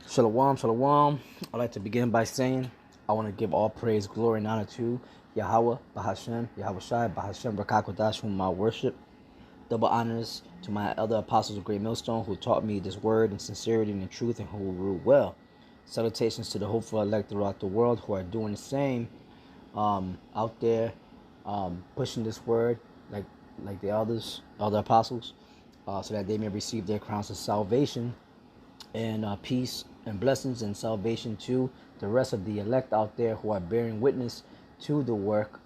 Shalom, shalom. I'd like to begin by saying I want to give all praise, glory, and honor to Yahweh, Bahashem, Yahweh Shai, Bahashem, Rakakwadash, whom I worship. Double honors to my other apostles of Great Millstone who taught me this word in sincerity and in truth and who will rule well. Salutations to the hopeful elect throughout the world who are doing the same out there, pushing this word like the other apostles, so that they may receive their crowns of salvation and peace and blessings and salvation to the rest of the elect out there who are bearing witness to the work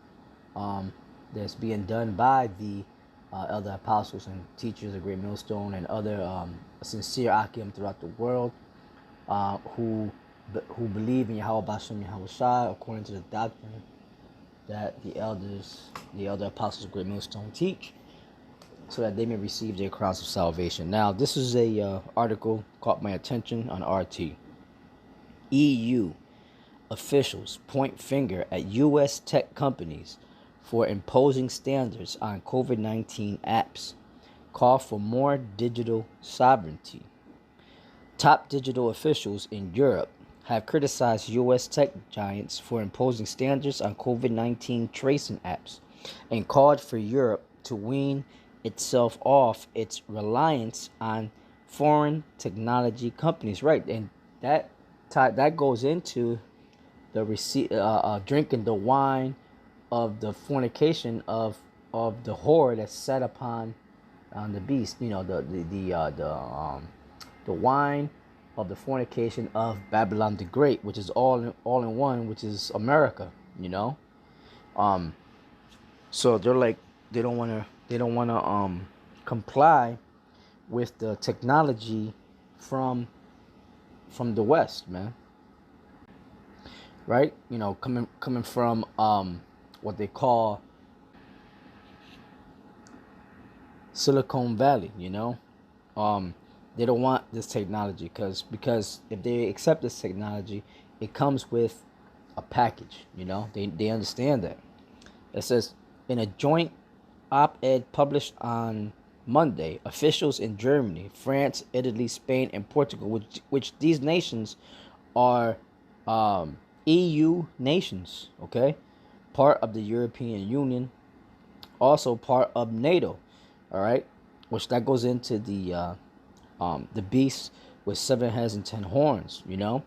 that's being done by the elder apostles and teachers of Great Millstone and other sincere Akim throughout the world who believe in Yahweh Bashem Yahweh Shai according to the doctrine that the elder apostles of Great Millstone teach, so that they may receive their crowns of salvation. Now, this is a article caught my attention on RT. EU officials point finger at U.S. tech companies for imposing standards on COVID-19 apps. Call for more digital sovereignty. Top digital officials in Europe have criticized U.S. tech giants for imposing standards on COVID-19 tracing apps and called for Europe to wean itself off its reliance on foreign technology companies. Right, and that goes into the drinking the wine of the fornication of the whore that's set upon the beast. You know, the wine of the fornication of Babylon the Great, which is all in one, which is America. You know, so they're like they don't want to comply with the technology from the West, man. Right? You know, coming from what they call Silicon Valley. You know, they don't want this technology because if they accept this technology, it comes with a package. You know, they understand that. It says in a joint op-ed published on Monday, officials in Germany, France, Italy, Spain, and Portugal, which these nations are EU nations, okay, part of the European Union, also part of NATO, all right, which that goes into the beast with 7 heads and 10 horns, you know.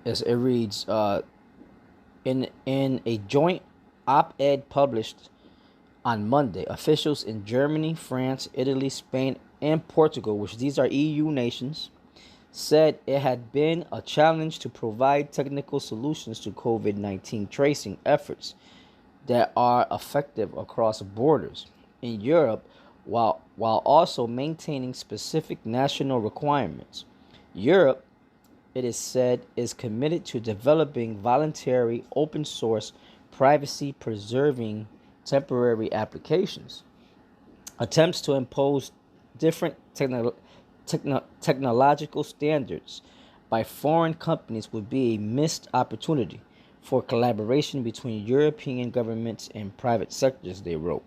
As it reads, in a joint op-ed published on Monday, officials in Germany, France, Italy, Spain, and Portugal, which these are EU nations, said it had been a challenge to provide technical solutions to COVID-19 tracing efforts that are effective across borders in Europe while also maintaining specific national requirements. Europe, it is said, is committed to developing voluntary, open source, privacy preserving temporary applications. Attempts to impose different technological standards by foreign companies would be a missed opportunity for collaboration between European governments and private sectors, they wrote.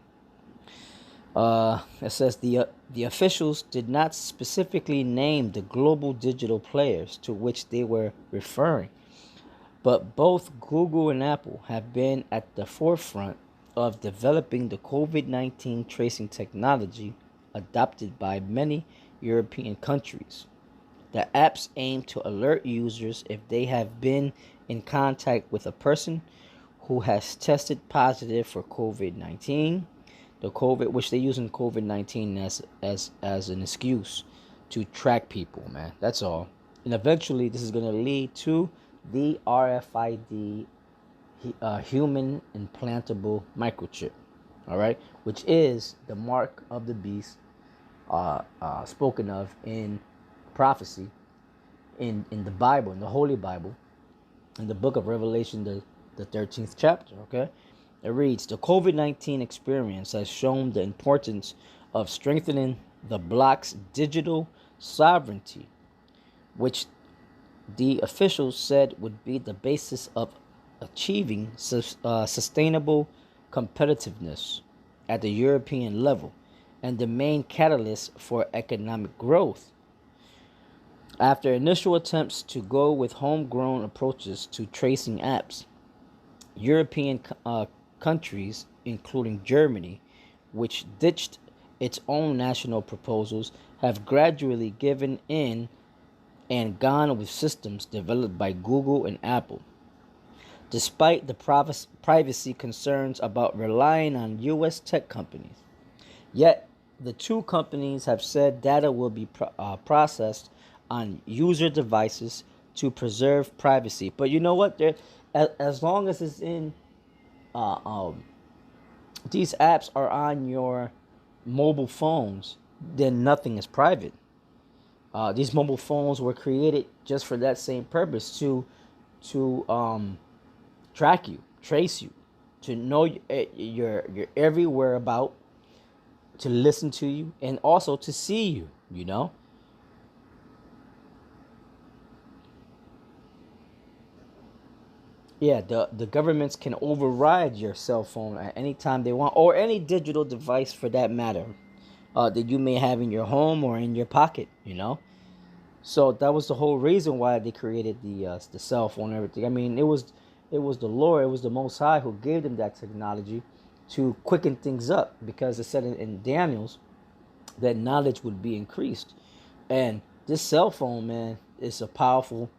It says the officials did not specifically name the global digital players to which they were referring, but both Google and Apple have been at the forefront of developing the COVID-19 tracing technology adopted by many European countries. The apps aim to alert users if they have been in contact with a person who has tested positive for COVID-19. Which they use in COVID-19 as an excuse to track people, man. That's all. And eventually, this is going to lead to the RFID, human implantable microchip. All right, which is the mark of the beast, spoken of in prophecy, in the Bible, in the Holy Bible, in the book of Revelation, the 13th chapter. Okay. It reads, the COVID-19 experience has shown the importance of strengthening the bloc's digital sovereignty, which the officials said would be the basis of achieving sustainable competitiveness at the European level and the main catalyst for economic growth. After initial attempts to go with homegrown approaches to tracing apps, European countries, including Germany, which ditched its own national proposals, have gradually given in and gone with systems developed by Google and Apple. Despite the privacy concerns about relying on U.S. tech companies, yet the two companies have said data will be processed on user devices to preserve privacy. But you know what? As long as it's in, uh, um, these apps are on your mobile phones, then nothing is private. These mobile phones were created just for that same purpose, to track you, trace you, to know your every whereabout, to listen to you, and also to see you. You know. Yeah, the governments can override your cell phone at any time they want, or any digital device for that matter, that you may have in your home or in your pocket. You know. So that was the whole reason why they created the cell phone and everything. I mean, it was the Lord, it was the Most High who gave them that technology to quicken things up, because it said in Daniel's that knowledge would be increased. And this cell phone, man, is a powerful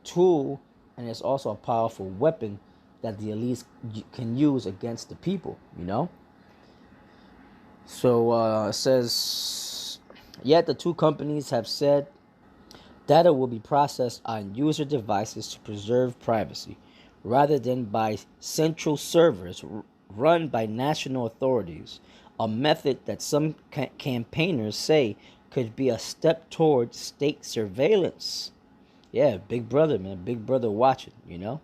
tool, and it's also a powerful weapon that the elites can use against the people. You know. So it says, yet the two companies have said data will be processed on user devices to preserve privacy, rather than by central servers run by national authorities, a method that some campaigners say could be a step towards state surveillance. Yeah, Big Brother, man, Big Brother watching, you know.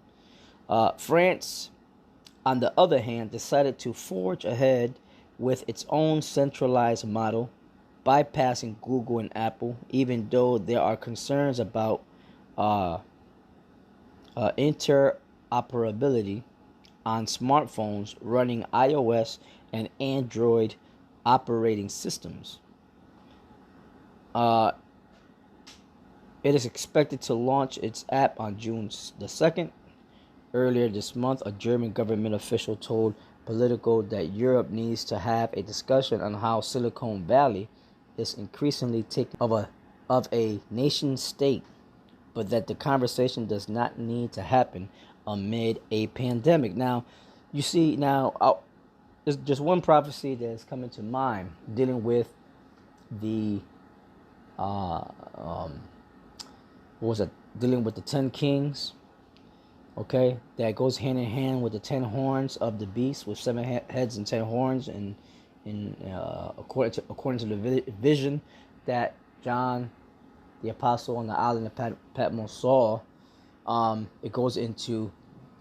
France, on the other hand, decided to forge ahead with its own centralized model, bypassing Google and Apple, even though there are concerns about uh, interoperability on smartphones running iOS and Android operating systems. Uh, it is expected to launch its app on June the 2nd. Earlier this month, a German government official told Politico that Europe needs to have a discussion on how Silicon Valley is increasingly taken of a nation state, but that the conversation does not need to happen amid a pandemic. Now, you see, there's just one prophecy that's coming to mind dealing with the uh, um, what was it? Dealing with the 10 kings. Okay, that goes hand in hand with the 10 horns of the beast, with 7 heads and 10 horns, and according to the vision that John the apostle on the island of Patmos saw. It goes into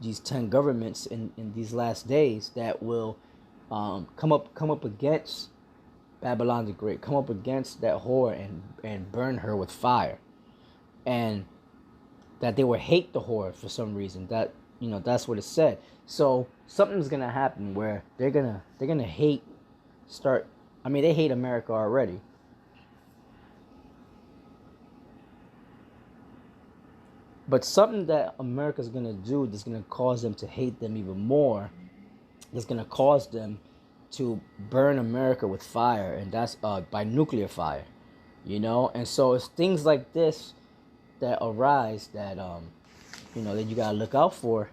these 10 governments in these last days that will come up against Babylon the Great, come up against that whore and burn her with fire, and that they will hate the whore for some reason. That's what it said. So something's gonna happen where they're gonna hate. Start. I mean, they hate America already. But something that America's gonna do that's gonna cause them to hate them even more, is gonna cause them to burn America with fire, and that's by nuclear fire. And so it's things like this that arise that you gotta look out for.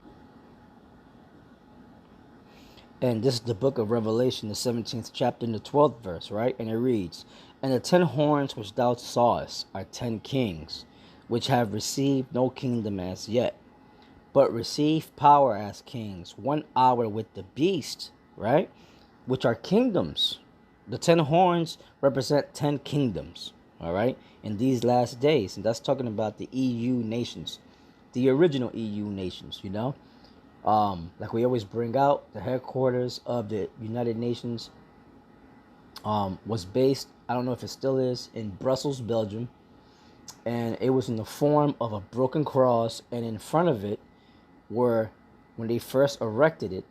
And this is the book of Revelation, the 17th chapter, and the 12th verse, right? And it reads, "And the 10 horns which thou sawest are 10 kings, which have received no kingdom as yet, but receive power as kings 1 hour with the beast," right? Which are kingdoms. The 10 horns represent 10 kingdoms, all right, in these last days. And that's talking about the EU nations, the original EU nations. Like we always bring out, the headquarters of the United Nations was based, I don't know if it still is, in Brussels, Belgium. And it was in the form of a broken cross, and in front of it were, when they first erected it,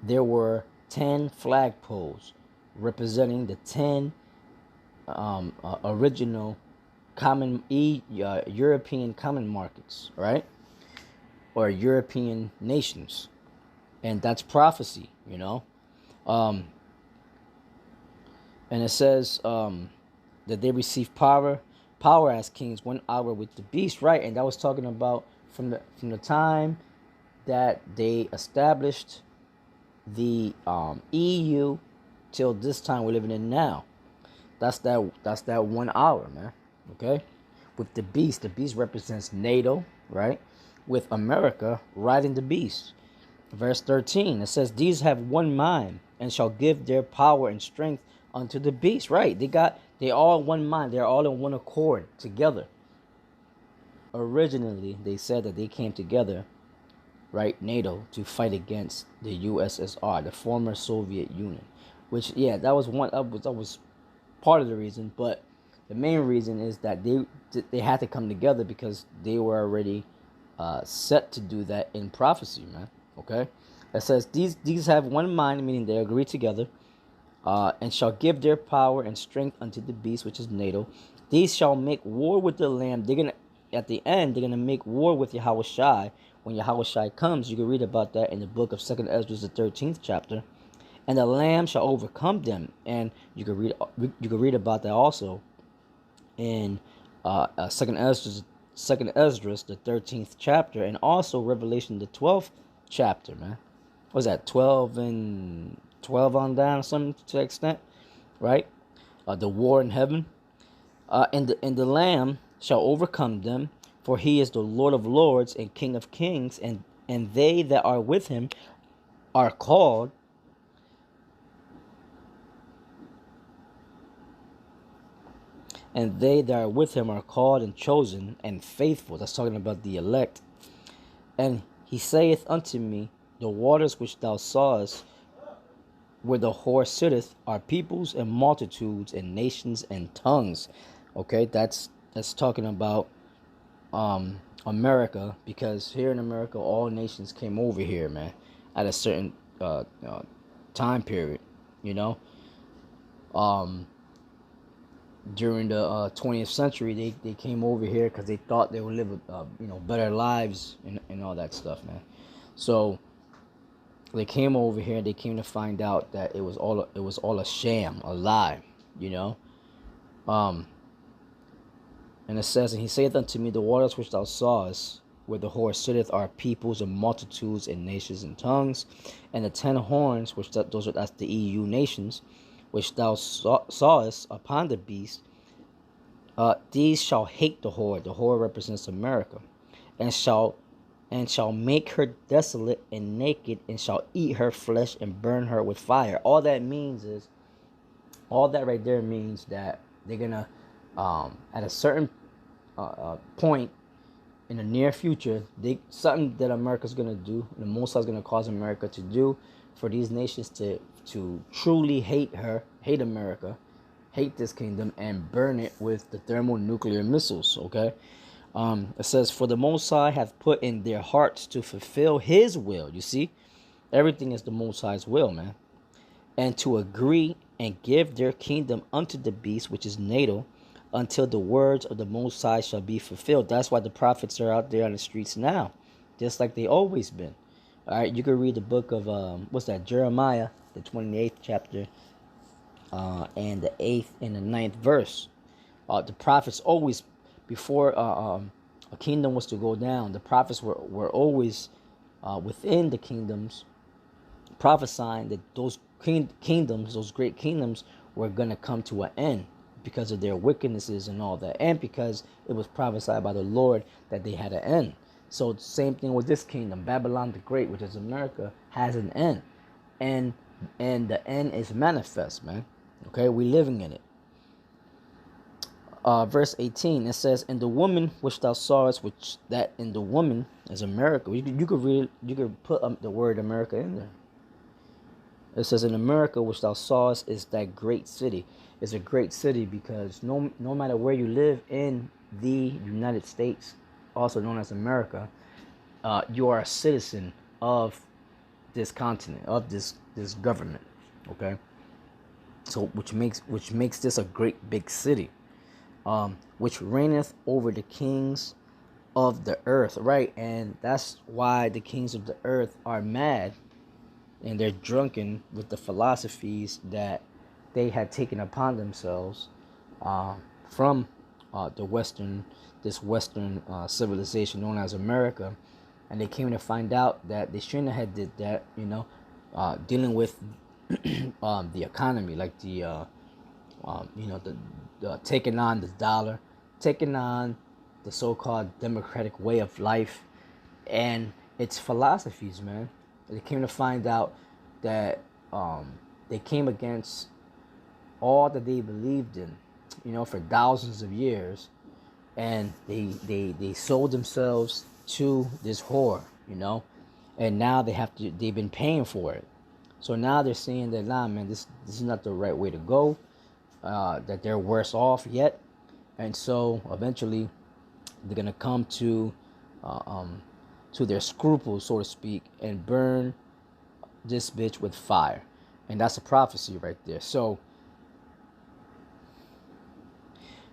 there were 10 flagpoles representing the 10 original common European common markets, right? Or European nations. And that's prophecy, you know. Um, and it says that they receive power as kings 1 hour with the beast, right? And that was talking about from the time that they established the EU till this time we're living in now. That's that 1 hour, man. Okay, with the beast represents NATO, right? With America riding the beast. Verse 13, it says, "These have one mind and shall give their power and strength unto the beast." Right? They all one mind. They're all in one accord together. Originally, they said that they came together, right, NATO, to fight against the USSR, the former Soviet Union. Which, yeah, that was part of the reason, but the main reason is that they had to come together because they were already set to do that in prophecy, man. Okay, it says these have one mind, meaning they agree together, and shall give their power and strength unto the beast, which is NATO. These shall make war with the Lamb. At the end, they're gonna make war with Yahweh Shai. When Yahweh Shai comes, you can read about that in the book of 2nd Ezra, the 13th chapter. And the Lamb shall overcome them, and you can read about that also in Second Ezra, the 13th chapter, and also Revelation, the 12th chapter. Man, what was that 12 on down, something to that extent, right? The war in heaven, and the Lamb shall overcome them, for he is the Lord of lords and King of kings, and they that are with him are called. And they that are with him are called and chosen and faithful. That's talking about the elect. And he saith unto me, the waters which thou sawest, where the whore sitteth, are peoples and multitudes and nations and tongues. Okay, that's talking about America, because here in America, all nations came over here, man, at a certain time period, you know. During the 20th century, they came over here because they thought they would live better lives and all that stuff, man. So they came over here. They came to find out that it was all a sham, a lie, you know. And it says, and he saith unto me, the waters which thou sawest, where the whore sitteth, are peoples and multitudes and nations and tongues, and the 10 horns, that's the EU nations, which thou sawest upon the beast, these shall hate the whore. The whore represents America, and shall make her desolate and naked, and shall eat her flesh and burn her with fire. All that right there means that they're gonna, at a certain point in the near future, something that America's gonna do, the Most High is gonna cause America to do, for these nations to truly hate America, hate this kingdom, and burn it with the thermonuclear missiles. Okay, it says, for the Most High hath put in their hearts to fulfill his will. You see, everything is the Most High's will, man. And to agree and give their kingdom unto the beast, which is NATO, until the words of the Most High shall be fulfilled. That's why the prophets are out there on the streets now, just like they always been. All right, you can read the book of Jeremiah, the 28th chapter, and the 8th and the 9th verse. The prophets always, before a kingdom was to go down, the prophets were always within the kingdoms, prophesying that those kingdoms, those great kingdoms, were going to come to an end because of their wickednesses and all that, and because it was prophesied by the Lord that they had an end. So same thing with this kingdom, Babylon the Great, which is America, has an end, and the end is manifest, man. Okay, we living in it. Verse 18, it says, "And the woman which thou sawest, which that in the woman is America." You could read, you could put the word America in there. It says, "In America which thou sawest is that great city." It's a great city because no matter where you live in the United States, also known as America, you are a citizen of this continent, of this government. Okay. So which makes this a great big city, which reigneth over the kings of the earth, right? And that's why the kings of the earth are mad, and they're drunken with the philosophies that they had taken upon themselves, from the Western civilization known as America. And they came to find out that they shouldn't have did that, dealing with the economy, like the taking on the dollar, taking on the so-called democratic way of life and its philosophies, man. They came to find out that they came against all that they believed in, for thousands of years, and they sold themselves to this whore, and now they've been paying for it. So now they're saying that, nah, man, this is not the right way to go. That they're worse off yet, and so eventually they're gonna come to their scruples, so to speak, and burn this bitch with fire. And that's a prophecy right there. So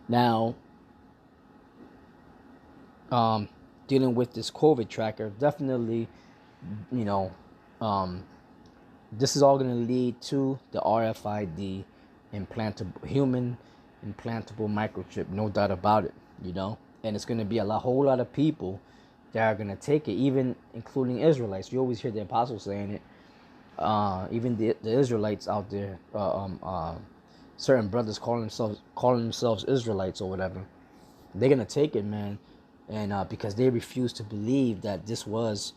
now, dealing with this COVID tracker, definitely, you know, this is all going to lead to the RFID human implantable microchip, no doubt about it, and it's going to be whole lot of people that are going to take it, even including Israelites. You always hear the apostles saying it. Even the Israelites out there, certain brothers calling themselves Israelites or whatever, they're gonna take it, man, and because they refuse to believe that this was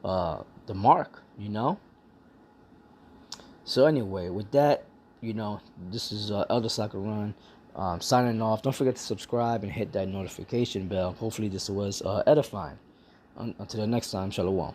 the mark, So anyway, with that, this is Elder Soccer Run, signing off. Don't forget to subscribe and hit that notification bell. Hopefully, this was edifying. Until the next time, Shalom.